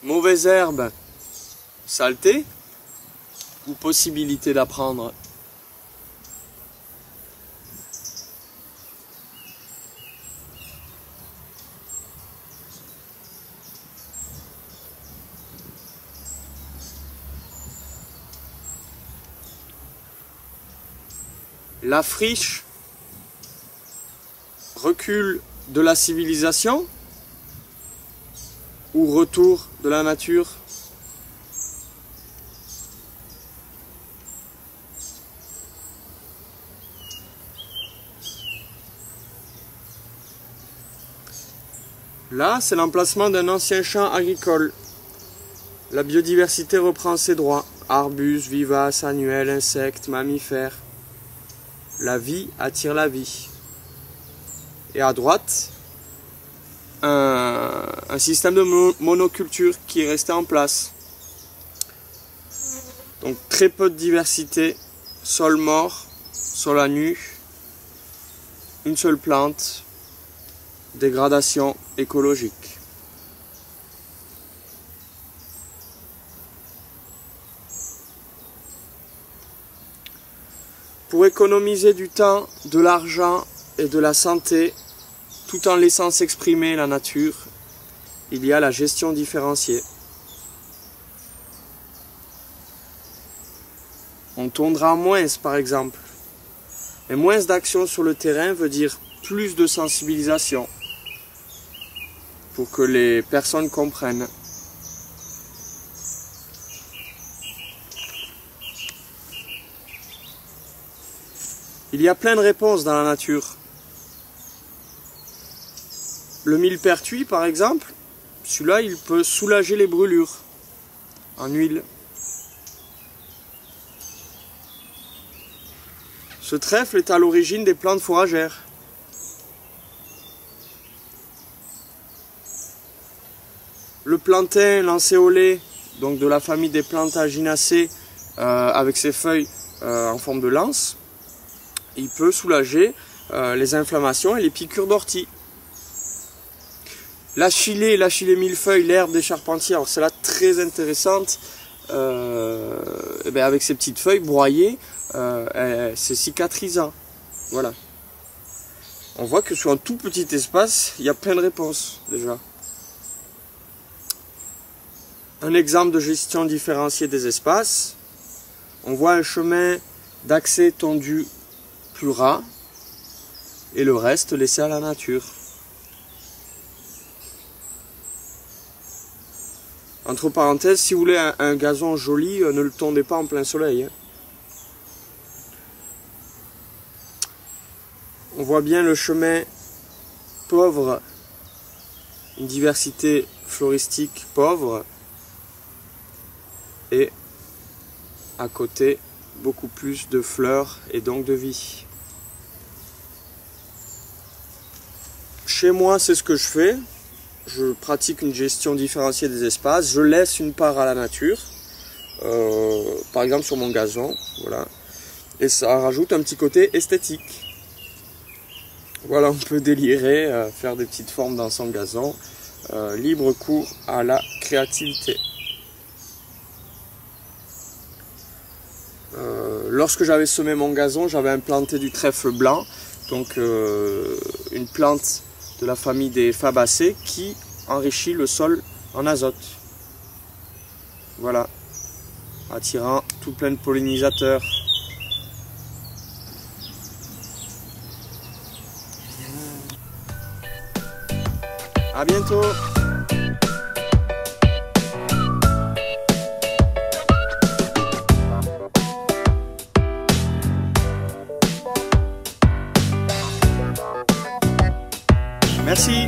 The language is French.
Mauvaise herbe, saleté ou possibilité d'apprendre? La friche, recul de la civilisation ou retour de la nature? Là, c'est l'emplacement d'un ancien champ agricole. La biodiversité reprend ses droits. Arbustes, vivaces, annuels, insectes, mammifères. La vie attire la vie. Et à droite, un système de monoculture qui est resté en place. Donc très peu de diversité, sol mort, sol à nu, une seule plante, dégradation écologique. Pour économiser du temps, de l'argent et de la santé, tout en laissant s'exprimer la nature, il y a la gestion différenciée. On tondra moins, par exemple. Mais moins d'action sur le terrain veut dire plus de sensibilisation pour que les personnes comprennent. Il y a plein de réponses dans la nature. Le millepertuis, par exemple, celui-là, il peut soulager les brûlures en huile. Ce trèfle est à l'origine des plantes fourragères. Le plantain lancéolé, donc de la famille des Plantaginacées, avec ses feuilles en forme de lance, il peut soulager les inflammations et les piqûres d'ortie. L'achillée millefeuille, l'herbe des charpentiers, alors celle-là très intéressante, avec ses petites feuilles broyées, c'est cicatrisant. Voilà. On voit que sur un tout petit espace, il y a plein de réponses déjà. Un exemple de gestion différenciée des espaces. On voit un chemin d'accès tendu plus ras et le reste laissé à la nature. Entre parenthèses, si vous voulez un gazon joli, ne le tondez pas en plein soleil. Hein. On voit bien le chemin pauvre, une diversité floristique pauvre, et à côté beaucoup plus de fleurs et donc de vie. Chez moi, c'est ce que je fais. Je pratique une gestion différenciée des espaces. Je laisse une part à la nature, par exemple sur mon gazon, voilà. Et ça rajoute un petit côté esthétique. Voilà, on peut délirer, faire des petites formes dans son gazon. Libre cours à la créativité. Lorsque j'avais semé mon gazon, j'avais implanté du trèfle blanc, donc une plante de la famille des Fabacées qui enrichit le sol en azote. Voilà, attirant tout plein de pollinisateurs. À bientôt. Merci.